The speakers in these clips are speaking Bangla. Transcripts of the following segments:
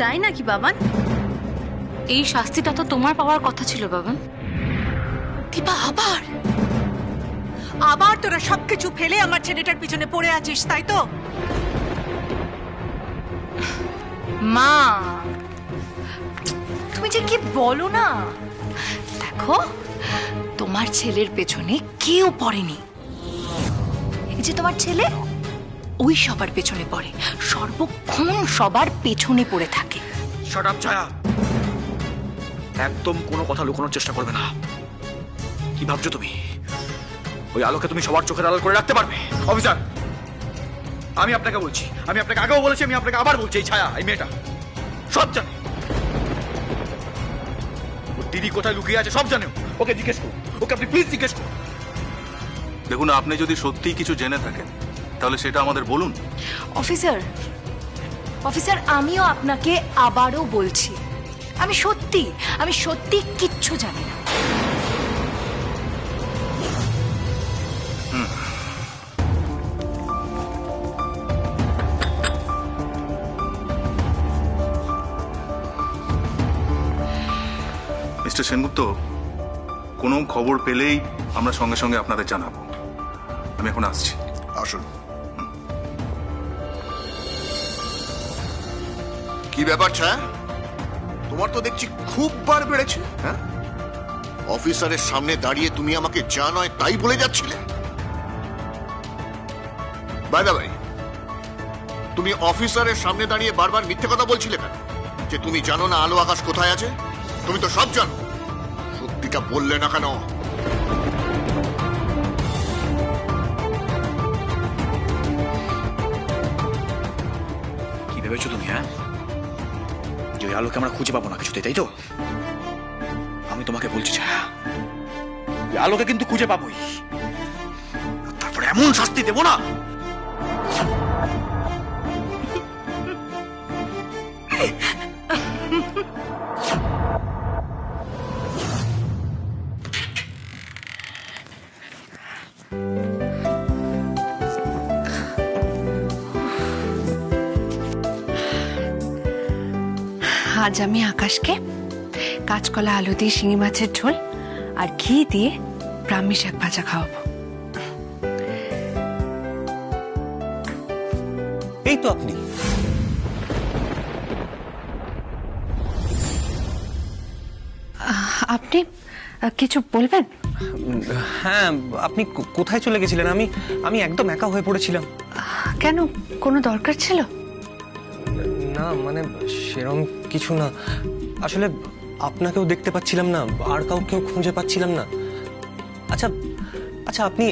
তাই নাকি বাবান? এই শাস্তিটা তো তোমার পাওয়ার কথা ছিল বাবান। দীপা, আবার আবার তোরা সবকিছু ফেলে আমার ছেলেটার পিছনে পড়ে আছিস, তাই তো? মা, তুমি যে কি বলো না। দেখো, তোমার ছেলের পেছনে কেউ পড়েনি। এই যে তোমার ছেলে, ওই সবার পেছনে পড়ে, সর্বক্ষণ সবার পেছনে পড়ে থাকে। শাট আপ ছায়া, একদম কোনো কথা লুকানোর চেষ্টা করবে না। কি ভাবছো তুমি? ওই আলোকে তুমি সবার চোখের আড়াল করে রাখতে পারবে? অফিসার, আমি আপনাকে বলছি, আমি আপনাকে আগেও বলেছি, আমি আপনাকে আবার বলছি, এই ছায়া, এই মেয়েটা সব জানে। ওর দিদি কোথায় লুকিয়ে আছে সব জানে। ওকে জিজ্ঞেস করুন, ওকে আপনি প্লিজ জিজ্ঞেস করুন। দেখুন, আপনি যদি সত্যিই কিছু জেনে থাকেন তাহলে সেটা আমাদের বলুন। অফিসার, অফিসার, আমিও আপনাকে আবারও বলছি, আমি সত্যি কিচ্ছু জানি না। মিস্টার সেনগুপ্ত, কোনো খবর পেলেই আমরা সঙ্গে সঙ্গে আপনাদের জানাবো। আমি এখন আসছি। আসুন। কি ব্যাপার ছায়া, তোমার তো দেখছি খুব বার বেড়েছে। হ্যাঁ, অফিসারের সামনে দাঁড়িয়ে তুমি আমাকে যা নয় তাই বলে যাচ্ছিলে। বাই দা ওয়ে, তুমি অফিসারের সামনে দাঁড়িয়ে বারবার মিথ্যে কথা বলছিলে কেন? যে তুমি জানো না আলো আকাশ কোথায় আছে? তুমি তো সব জানো, সত্যিটা বললে না কেন? কি ভেবেছো তুমি? হ্যাঁ, যে ওই আলোকে আমরা খুঁজে পাবো না কিছুতে, তাই তো? আমি তোমাকে বলছি ছায়া, ওই আলোকে কিন্তু খুঁজে পাবোই। তারপরে এমন শাস্তি দেবো না। আজ আমি আকাশকে কাঁচকলা আলু দিয়ে শিঙি মাছের ঝোল আর ঘি দিয়ে ব্রাহ্মী শাক ভাজা খাওয়াবো। এই তো আপনি। আপনি কিছু বলবেন? হ্যাঁ, আপনি কোথায় চলে গেছিলেন? আমি একদম একা হয়ে পড়েছিলাম। কেন, কোনো দরকার ছিল? না মানে সেরকম কিছু না, আসলে আপনাকেও দেখতে পাচ্ছিলাম না, আর কাউকেও খুঁজে পাচ্ছিলাম না। আচ্ছা আচ্ছা, আপনি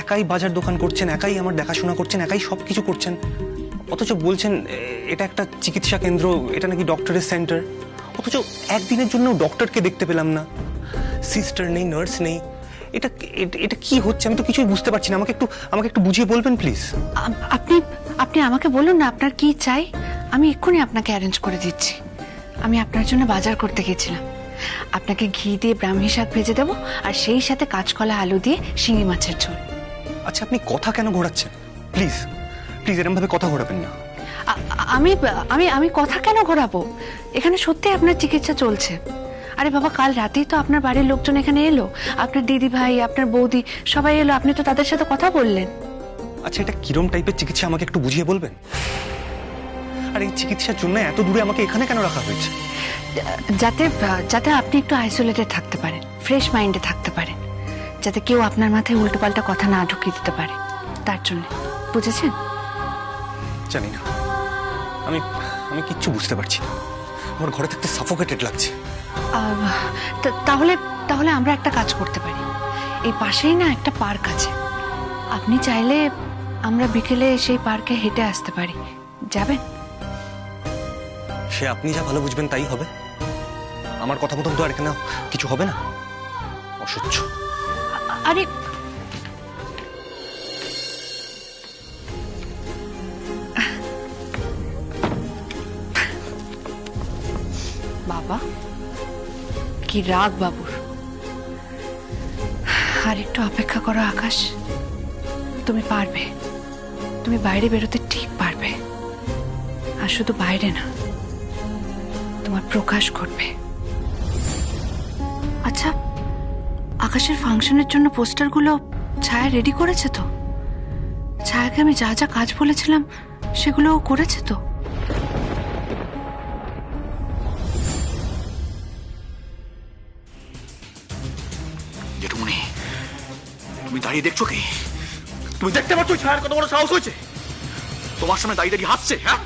একাই বাজার দোকান করছেন, একাই আমার দেখাশোনা করছেন, একাই সব কিছু করছেন, অথচ বলছেন এটা একটা চিকিৎসা কেন্দ্র, এটা নাকি ডক্টরের সেন্টার। অথচ একদিনের জন্য ডক্টরকে দেখতে পেলাম না, সিস্টার নেই, নার্স নেই। এটা এটা কি হচ্ছে? আমি তো কিছুই বুঝতে পারছি না। আমাকে একটু বুঝিয়ে বলবেন প্লিজ। আপনি আমাকে বলুন না আপনার কি চাই, আমি এক্ষুনি আপনাকে অ্যারেঞ্জ করে দিচ্ছি। আমি আপনার জন্য বাজার করতে গেছিলাম, আপনাকে ঘি দিয়ে ব্রাহ্মী শাক ভেজে দেবো আর সেই সাথে কাঁচকলা আলু দিয়ে শিঙি মাছের ঝোল। আচ্ছা, আপনি কথা কেন ঘোরাচ্ছেন? প্লিজ প্লিজ এরকম ভাবে কথা ঘোরাবেন না। আমি আমি আমি কথা কেন ঘোরাবো? এখানে সত্যি আপনার চিকিৎসা চলছে। আরে বাবা, কাল রাতেই তো আপনার বাড়ির লোকজন এখানে এলো, আপনার দিদি ভাই, আপনার বৌদি সবাই এলো, আপনি তো তাদের সাথে কথা বললেন। আচ্ছা, এটা কিরম টাইপের চিকিৎসা আমাকে একটু বুঝিয়ে বলবেন? আর এই চিকিৎসার জন্য এত দূরে আমাকে এখানে কেন রাখা হয়েছে? যাতে যাতে আপনি একটু আইসোলেটেড থাকতে পারেন, ফ্রেশ মাইন্ডে থাকতে পারেন, যাতে কেউ আপনার মাথায় উল্টোপাল্টা কথা না ঢুকিয়ে দিতে পারে, তার জন্য। বুঝেছেন? জানি না, আমি কিচ্ছু বুঝতে পারছি না। আমার ঘরে থাকতে সাফোকেটেড লাগছে। তাহলে তাহলে আমরা একটা কাজ করতে পারি, এই পাশেই না একটা পার্ক আছে, আপনি চাইলে আমরা বিকেলে সেই পার্কে হেঁটে আসতে পারি, যাবেন? সে আপনি যা ভালো বুঝবেন তাই হবে। আমার কথা মতন তো আর এখানে কিছু হবে না। অসহ্য। আরে বাবা, কি রাগ বাবুর। আর একটু অপেক্ষা করো আকাশ, তুমি পারবে, তুমি বাইরে বেরোতে ঠিক পারবে। আর শুধু বাইরে না, তোমার প্রকাশ ঘটবে। আচ্ছা, আকাশের ফাংশনের জন্য পোস্টারগুলো ছায়া রেডি করেছে তো? ছায়াকে আমি যা যা কাজ বলেছিলাম সেগুলো ও করেছে তো? জেঠুমনি, তুমি দাঁড়িয়ে দেখছো কি? তুমি দেখতে পাচ্ছ ছায়ার কত বড় সাহস হয়েছে? তোমার সামনে দাঁড়িয়ে দাঁড়িয়ে হাসছে। হ্যাঁ,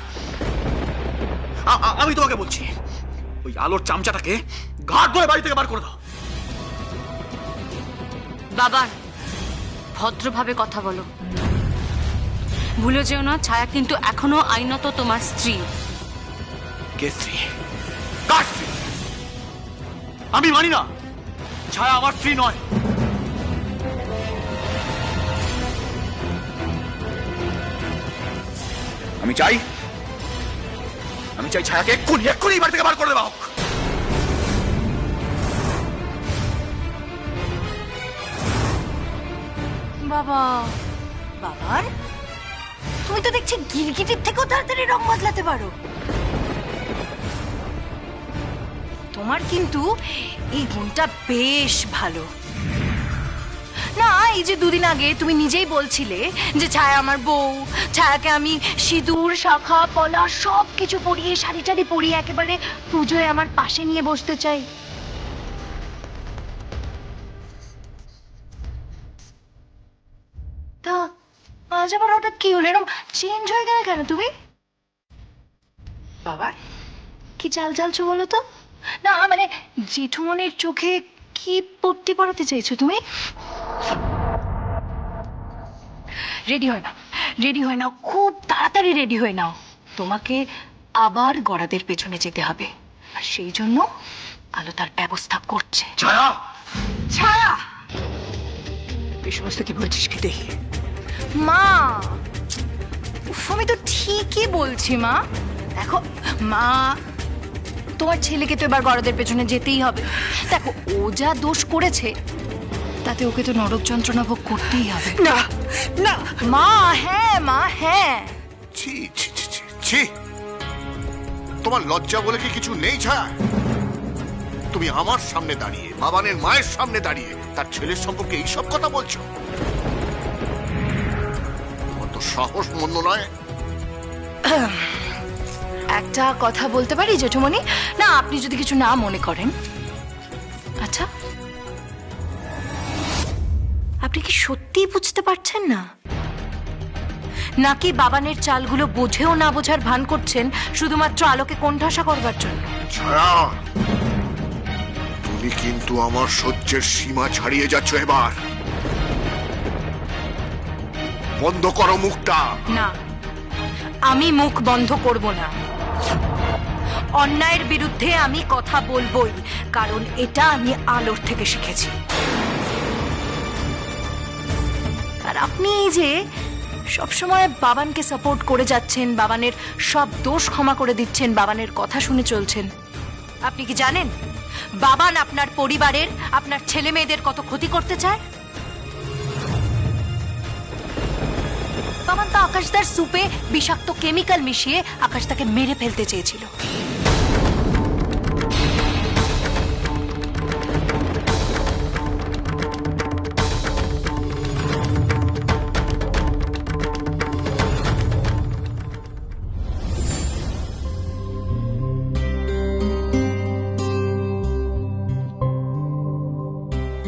আমি তোমাকে বলছি, ওই আলোর চামচাটাকে ঘাট ধরে বাড়ি থেকে বার করে দাও। বাবা, ভদ্রভাবে কথা বলো। ভুলে যেও না, ছায়া কিন্তু এখনো আইনত তোমার স্ত্রী। কে স্ত্রী? কার স্ত্রী? আমি মানি না, ছায়া আমার স্ত্রী নয়। আমি চাই ছায়াকে এক্ষুনি বাড়ি থেকে বার করে দেওয়া হোক। বাবা, বাবার তুমি তো দেখছি গিরগিটির থেকেও তাড়াতাড়ি রং বদলাতে পারো। তোমার কিন্তু এই গুণটা বেশ ভালো। না, এই যে দুদিন আগে তুমি নিজেই বলছিলে যে ছায়া আমার বউ, ছায়াকে আমি সিঁদুর, শাখা, পলা সব কিছু পরিয়ে, শাড়ি টাড়ি পরিয়ে একেবারে পুজোয় আমার পাশে নিয়ে বসতে চাই। তা আজ আবার হঠাৎ কি হলো? এরকম চেঞ্জ হয়ে গেল কেন তুমি? বাবা, কি চাল চালছো বলো তো? না মানে জেঠুমনির চোখে কি পট্টি পরাতে চাইছো তুমি? রেডি হয় নাও, খুব তাড়াতাড়ি রেডি হয়ে নাও। তোমাকে আবার গড়াদের পেছনে যেতে হবে, আর সেই জন্য আলো তার ব্যবস্থা করছে। ছায়া, ছায়া, এই সমস্ত কি বলছিস কি দেখি? মা, উফ, আমি তো ঠিকই বলছি মা। দেখো মা, তোমার ছেলেকে তো এবার গড়াদের পেছনে যেতেই হবে। দেখো, ও যা দোষ করেছে তাতে ওকে তো নরক যন্ত্রণা ভোগ করতেই হবে। না না মা, হ্যাঁ মা, হ্যাঁ। ছি ছি ছি ছি ছি, তোমার লজ্জা বলে কি কিছু নেই ছায়া? তুমি আমার সামনে দাঁড়িয়ে, বাবানের মায়ের সামনে দাঁড়িয়ে তার ছেলের সম্পর্কে এইসব কথা বলছো? তোমার তো সাহস মন্দ নয়। একটা কথা বলতে পারি জেঠুমনি? না, আপনি যদি কিছু না মনে করেন। আচ্ছা, আপনি কি সত্যিই বুঝতে পারছেন না, নাকি বাবানের চালগুলো বোঝেও না বোঝার ভান করছেন শুধুমাত্র আলোকে কোণঠাসা করবার জন্য? ছায়া, তুমি কিন্তু আমার সহ্যের সীমা ছাড়িয়ে যাচ্ছ এবার। বন্ধ করো মুখটা। না, আমি মুখ বন্ধ করব না। অন্যায়ের বিরুদ্ধে আমি কথা বলবোই, কারণ এটা আমি আলোর থেকে শিখেছি। আর আপনি এই যে সবসময় বাবানকে সাপোর্ট করে যাচ্ছেন, বাবানের সব দোষ ক্ষমা করে দিচ্ছেন, বাবানের কথা শুনে চলছেন, আপনি কি জানেন বাবান আপনার পরিবারের, আপনার ছেলে মেয়েদের কত ক্ষতি করতে চায়? বাবান তো আকাশদার সুপে বিষাক্ত কেমিক্যাল মিশিয়ে আকাশদাকে মেরে ফেলতে চেয়েছিল।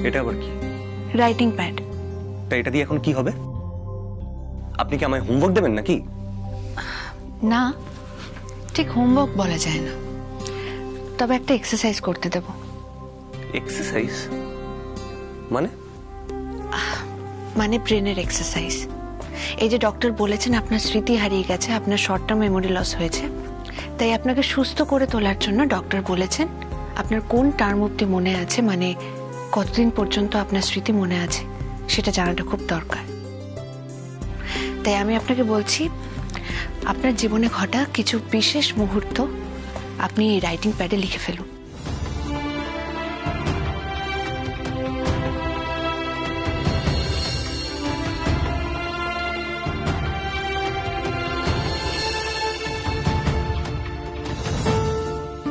এটা আবার কি? Writing pad. তা এটা দিয়ে এখন কি হবে? আপনি কি আমায় হোমওয়ার্ক দেবেন নাকি? না, ঠিক হোমওয়ার্ক বলা যায় না, তবে একটা এক্সারসাইজ করতে দেব। এক্সারসাইজ মানে? মানে ব্রেনের এক্সারসাইজ। এই যে ডক্টর বলেছেন আপনার স্মৃতি হারিয়ে গেছে, আপনার শর্ট টার্ম মেমোরি লস হয়েছে, তাই আপনাকে সুস্থ করে তোলার জন্য ডক্টর বলেছেন আপনার কোন টার্ম অবধি মনে আছে, মানে কতদিন পর্যন্ত আপনার স্মৃতি মনে আছে সেটা জানাটা খুব দরকার। তাই আমি আপনাকে বলছি, আপনার জীবনে ঘটা কিছু বিশেষ মুহূর্ত আপনি এই রাইটিং প্যাডে লিখে ফেলুন।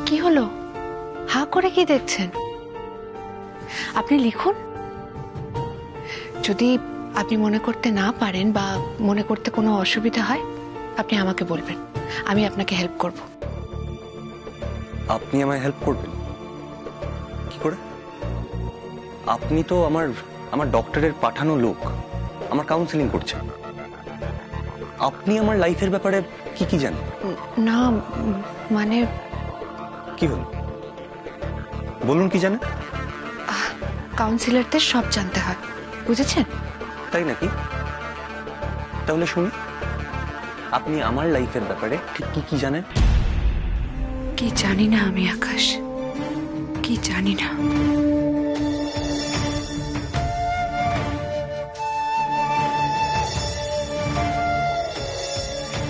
কি হলো? হা করে কি দেখছেন? আপনি লিখুন। যদি আপনি মনে করতে না পারেন বা মনে করতে কোনো অসুবিধা হয়, আপনি আমাকে বলবেন, আমি আপনাকে হেল্প করব। আপনি আমায় হেল্প করবেন কি করে? আপনি তো আমার ডক্টরের পাঠানো লোক, আমার কাউন্সিলিং করছেন। আপনি আমার লাইফের ব্যাপারে কি কি জানেন? না মানে কি হল, বলুন কি জানেন? কাউন্সিলরদের সব জানতে হয়, বুঝেছেন? তাই নাকি? তাহলে শুনি, আপনি আমার লাইফের ব্যাপারে ঠিক কি কি জানেন? কি জানি না আমি আকাশ, কি জানি না।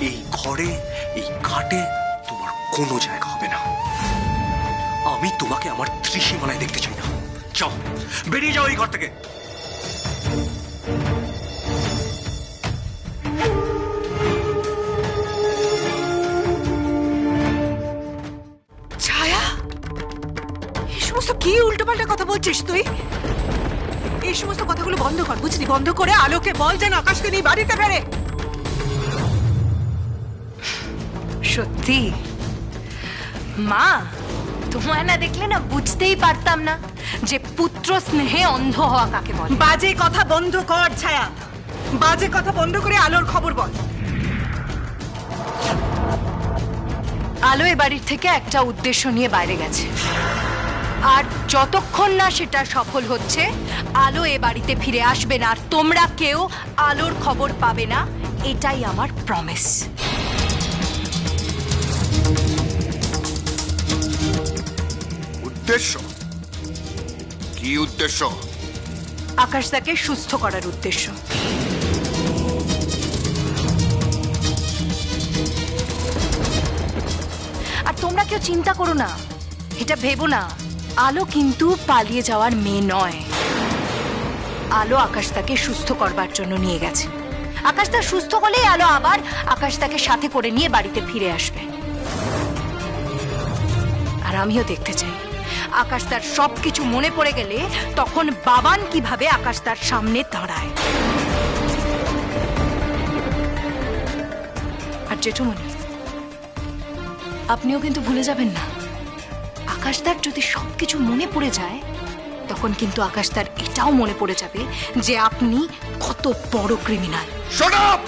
এই ঘরে, এই খাটে তোমার কোনো জায়গা হবে না। আমি তোমাকে আমার ত্রিসীমানায় দেখতে চাই না। যাও, বেরিয়ে যাও এই ঘর থেকে। ছায়া, এই সমস্ত কি উল্টোপাল্টা কথা বলছিস তুই? এই সমস্ত কথাগুলো বন্ধ কর, বুঝলি? বন্ধ করে আলোকে বল যেন আকাশকে নিয়ে বাড়িতে ফেরে। সত্যি মা, তোমায় না দেখলে না বুঝতেই পারতাম না যে পুত্র স্নেহে অন্ধ হওয়া কাকে বলে। বাজে কথা বন্ধ কর ছায়া, বাজে কথা বন্ধ করে আলোর খবর বল। আলো এ বাড়ির থেকে একটা উদ্দেশ্য নিয়ে বাইরে গেছে, আর যতক্ষণ না সেটা সফল হচ্ছে আলো এ বাড়িতে ফিরে আসবে না, আর তোমরা কেউ আলোর খবর পাবে না, এটাই আমার প্রমিস। উদ্দেশ্য কি? উদ্দেশ্য আকাশদাকে সুস্থ করার উদ্দেশ্য। আর তোমরা কেউ চিন্তা করো না, এটা ভেবো না, আলো কিন্তু পালিয়ে যাওয়ার মেয়ে নয়। আলো আকাশদাকে সুস্থ করবার জন্য নিয়ে গেছে। আকাশদা সুস্থ হলেই আলো আবার আকাশদাকে সাথে করে নিয়ে বাড়িতে ফিরে আসবে। আর আমিও দেখতে চাই আকাশদার সবকিছু মনে পড়ে গেলে তখন বাবান কিভাবে আকাশদার সামনে দাঁড়ায়। আর জেঠুমনি, আপনিও কিন্তু ভুলে যাবেন না, আকাশদার যদি সবকিছু মনে পড়ে যায় তখন কিন্তু আকাশদার এটাও মনে পড়ে যাবে যে আপনি কত বড় ক্রিমিনাল। Shut up!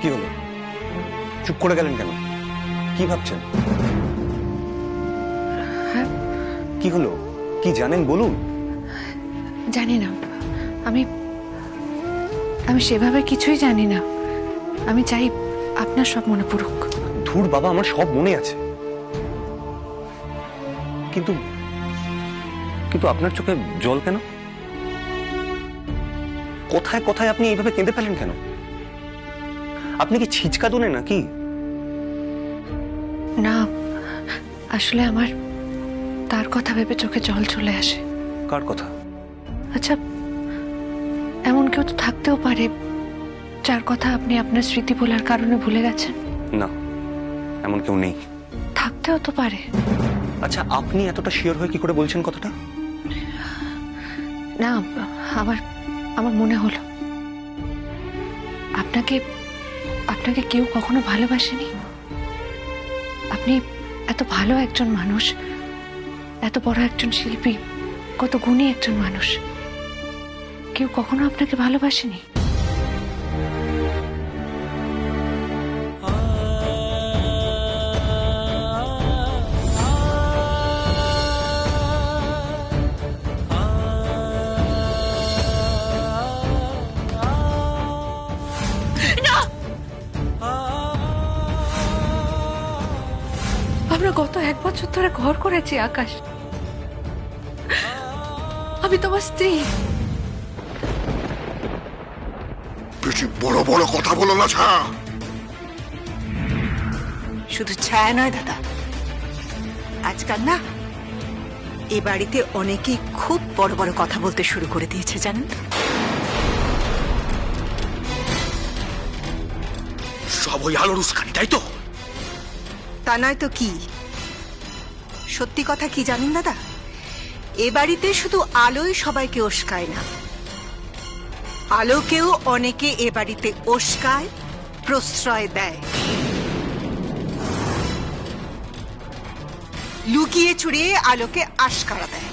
কি হলো, চুপ করে গেলেন কেন? কি ভাবছেন? কি হলো, কি জানেন বলুন। জানি না, আমি সেভাবে কিছুই জানি না। আমি চাই আপনার সব মনে পড়ুক। ধুর বাবা, আমার সব মনে আছে, কিন্তু কিন্তু আপনার চোখে জল কেন? কোথায় কোথায় আপনি এইভাবে কেঁদে ফেলেন কেন? আপনি কি ছিচকা দোনে নাকি? না, আসলে আমার তার কথা ভেবে চোখে জল চলে আসে। কার কথা? আচ্ছা, এমন কেউ তো থাকতেও পারে যার কথা আপনি আপনার স্মৃতি ভোলার কারণে ভুলে গেছেন। না, এমন কেউ নেই। থাকতেও তো পারে। আচ্ছা, আপনি এতটা শিওর হয়ে কি করে বলছেন কথাটা? না, আমার মনে হলো আপনাকে কেউ কখনো ভালোবাসেনি। আপনি এত ভালো একজন মানুষ, এত বড় একজন শিল্পী, কত গুণী একজন মানুষ, কেউ কখনো আপনাকে ভালোবাসেনি। আমরা গত 1 বছর ধরে ঘর করেছি আকাশ, আমি তোমার স্ত্রী। বেশি বড় বড় কথা বলো না ছায়া। শুধু ছায়া নয় দাদা, আজকাল না এ বাড়িতে অনেকেই খুব বড় বড় কথা বলতে শুরু করে দিয়েছে, জানেন তো? সব ওই আলোর উস্কানি, তাই তো? তা নয় তো কি? সত্যি কথা কি জানেন দাদা, এ বাড়িতে শুধু আলোই সবাইকে উস্কায় না, আলোকেও অনেকে এ বাড়িতে উস্কায়, প্রশ্রয় দেয়, লুকিয়ে চুরিয়ে আলোকে আশকারা দেয়,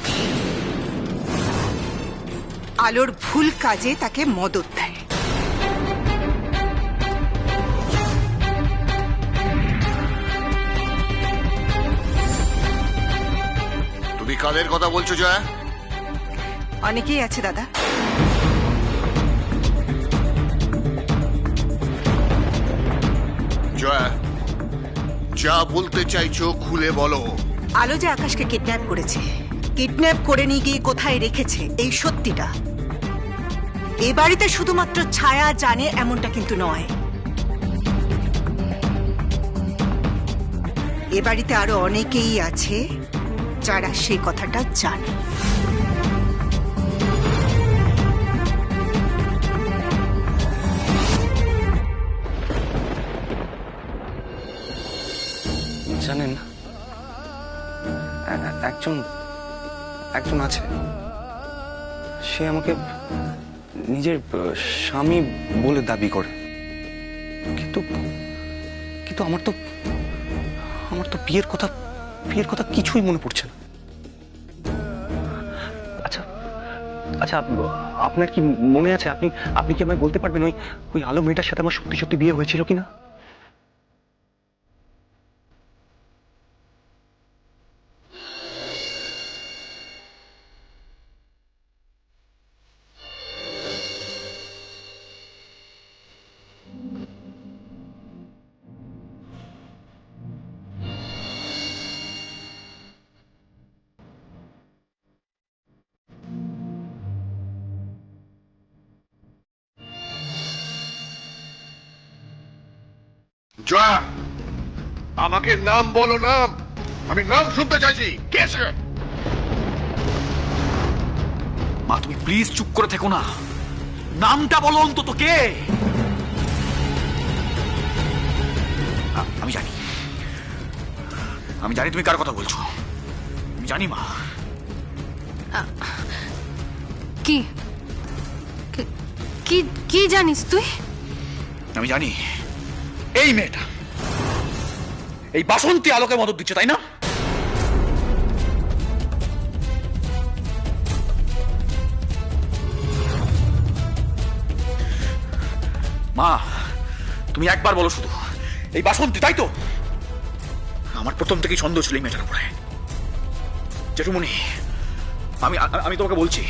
আলোর ভুল কাজে তাকে মদত দেয়। তুমি কাদের কথা বলছো জয়া? অনেকেই আছে দাদা। জয়া, যা বলতে চাইছো খুলে বলো। আলো যে আকাশকে কিডন্যাপ করেছে, কিডন্যাপ করে নিয়ে গিয়ে কোথায় রেখেছে, এই সত্যিটা এ বাড়িতে শুধুমাত্র ছায়া জানে এমনটা কিন্তু নয়। এ বাড়িতে আরো অনেকেই আছে যারা সেই কথাটা জানে। জানেন, একজন একজন আছে, সে আমাকে নিজের স্বামী বলে দাবি করে, কিন্তু কিন্তু আমার তো বিয়ের কথা কিছুই মনে পড়ছে না। আচ্ছা আচ্ছা, আপনার কি মনে আছে, আপনি কি আমায় বলতে পারবেন ওই আলো মেয়েটার সাথে আমার সত্যি সত্যি বিয়ে হয়েছিল কিনা? জয়া, আমাকে নাম বলো, নাম। আমি নাম শুনতে চাইছি। কে সে? মা তুমি প্লিজ চুপ করে থেকো না, নামটা বলো অন্তত, কে? আমি জানি, আমি জানি তুমি কার কথা বলছো, আমি জানি মা। কি কি কি জানিস তুই? আমি জানি এই মেয়েটা এই বাসন্তী আলোকে মদত দিচ্ছে, তাই না? মা তুমি একবার বলো শুধু, এই বাসন্তী, তাই তো? আমার প্রথম থেকেই সন্দেহ ছিল এই মেয়েটার উপরে। জেঠুমণি, আমি তোমাকে বলছি,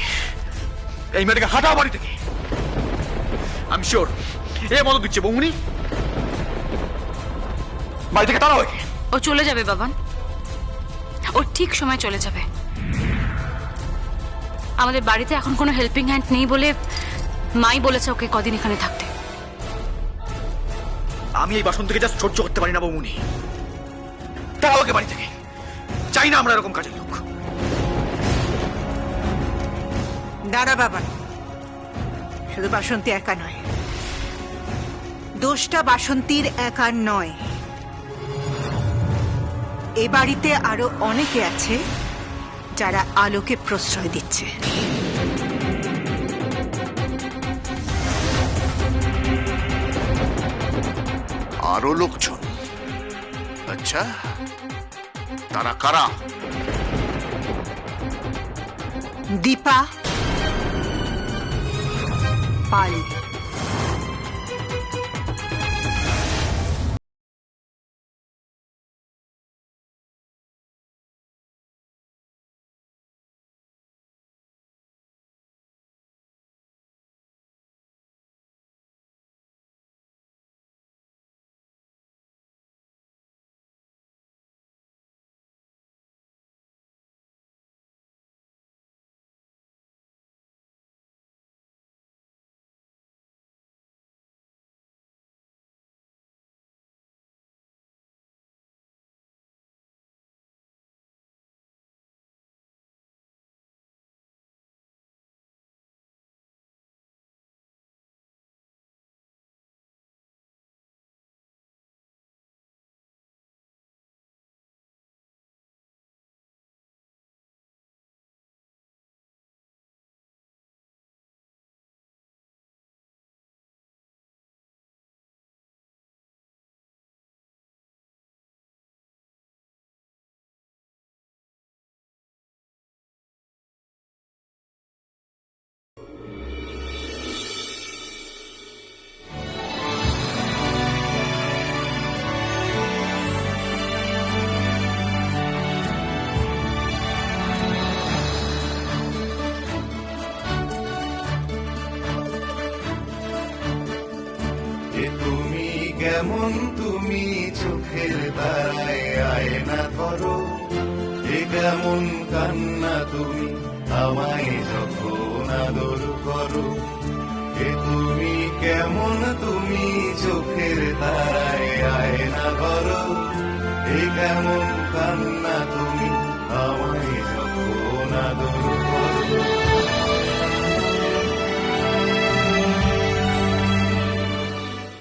এই মেয়েটাকে হাঁটাও বাড়ি থেকে। আমি শিওর এ মদত দিচ্ছে। বৌমনি, বাড়ি থেকে তাড়াও একে। ও চলে যাবে বাবান, ও ঠিক সময় চলে যাবে। আমাদের বাড়িতে এখন কোনো হেল্পিং হ্যান্ড নেই বলে মাই বলেছে ওকে কদিন এখানে থাকতে। আমি এই বাসন্তীকে জাস্ট সহ্য করতে পারি না বৌমনি, তাড়াও একে বাড়ি থেকে। চাই না আমরা এরকম কাজের লোক। দাঁড়া বাবা, শুধু বাসন্তী একা নয়, দোষটা বাসন্তীর একার নয়, এ বাড়িতে আরো অনেকে আছে যারা আলোকে প্রশ্রয় দিচ্ছে। আরো লোকজন? আচ্ছা, তারা কারা? দীপা পাল। কেমন তুমি চোখের তারায় আয়না ধরো, এ কেমন কান্না তুমি আমায় যখন আদর করো, এ তুমি কেমন তুমি চোখের তারায় আয়না ধরো, এ কেমন কান্না